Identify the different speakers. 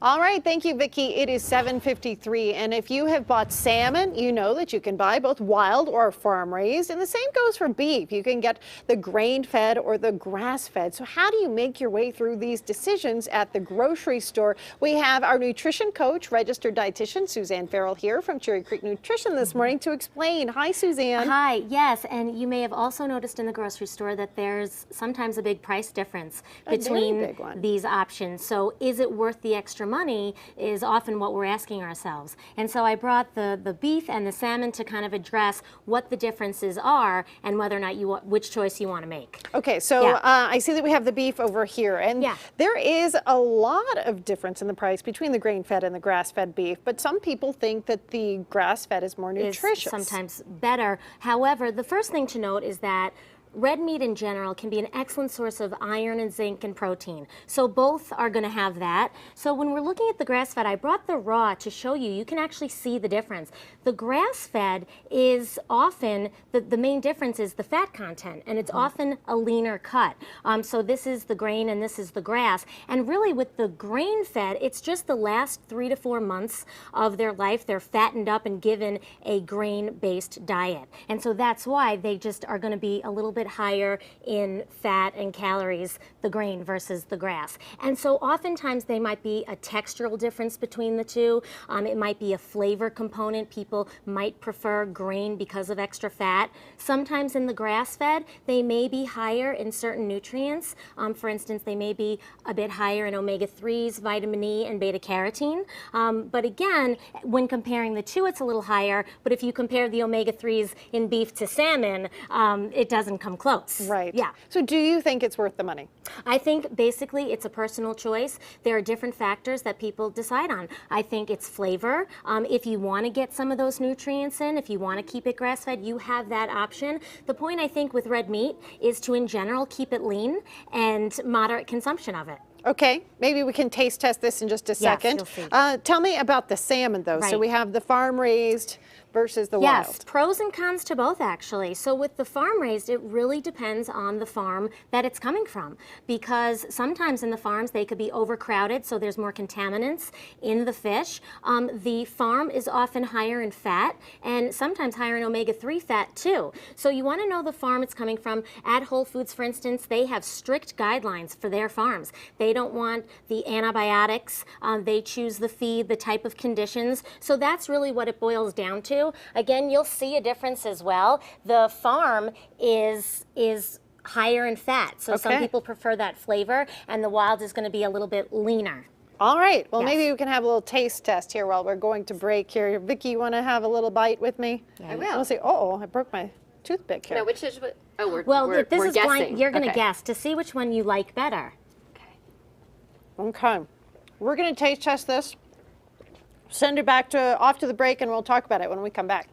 Speaker 1: All right, thank you, Vicki. It is 7:53, and if you have bought salmon, you know that you can buy both wild or farm raised, and the same goes for beef. You can get the grain-fed or the grass-fed. So how do you make your way through these decisions at the grocery store? We have our nutrition coach, registered dietitian Suzanne Farrell here from Cherry Creek Nutrition this morning to explain. Hi, Suzanne.
Speaker 2: Hi, yes, and you may have also noticed in the grocery store that there's sometimes a big price difference between these options. So is it worth the extra money is often what we're asking ourselves. And so I brought the beef and the salmon to kind of address what the differences are and whether or not which choice you want to make.
Speaker 1: Okay, so I see that we have the beef over here, and there is a lot of difference in the price between the grain-fed and the grass-fed beef, but some people think that the grass-fed is more nutritious.
Speaker 2: Is sometimes better. However, the first thing to note is that red meat in general can be an excellent source of iron and zinc and protein. So both are going to have that. So when we're looking at the grass-fed, I brought the raw to show you. You can actually see the difference. The grass-fed is often, the main difference is the fat content, and it's often a leaner cut. So this is the grain and this is the grass. And really with the grain-fed, it's just the last 3 to 4 months of their life. They're fattened up and given a grain-based diet. And so that's why they just are going to be a little bit higher in fat and calories, the grain versus the grass. And so oftentimes they might be a textural difference between the two. It might be a flavor component. People might prefer grain because of extra fat. Sometimes in the grass-fed, they may be higher in certain nutrients. For instance, they may be a bit higher in omega-3s, vitamin E, and beta-carotene. But again, when comparing the two, it's a little higher. But if you compare the omega-3s in beef to salmon, it doesn't come close.
Speaker 1: Right.
Speaker 2: Yeah.
Speaker 1: So do you think it's worth the money?
Speaker 2: I think basically it's a personal choice. There are different factors that people decide on. I think it's flavor. If you want to get some of those nutrients in, if you want to keep it grass-fed, you have that option. The point I think with red meat is to, in general, keep it lean and moderate consumption of it.
Speaker 1: Okay, maybe we can taste test this in just a second.
Speaker 2: Yes, you'll see.
Speaker 1: Tell me about the salmon, though.
Speaker 2: Right.
Speaker 1: So we have the farm-raised versus the
Speaker 2: wild.
Speaker 1: wild.
Speaker 2: Pros and cons to both, actually. So with the farm-raised, it really depends on the farm that it's coming from, because sometimes in the farms they could be overcrowded, so there's more contaminants in the fish. The farm is often higher in fat and sometimes higher in omega-3 fat too. So you want to know the farm it's coming from. At Whole Foods, for instance, they have strict guidelines for their farms. They don't want the antibiotics. They choose the feed, the type of conditions. So that's really what it boils down to. Again, you'll see a difference as well. The farm is higher in fat, so some people prefer that flavor, and the wild is going to be a little bit leaner.
Speaker 1: All right. Well, maybe we can have a little taste test here while we're going to break here. Vicki, you want to have a little bite with me?
Speaker 3: I will.
Speaker 1: We'll see. Oh, I broke my toothpick here.
Speaker 3: No, which is what? Oh, we're
Speaker 2: this is
Speaker 3: guessing.
Speaker 2: Blind, you're going to guess to see which one you like better.
Speaker 1: Okay. We're going to taste test this. Send it back off to the break, and we'll talk about it when we come back.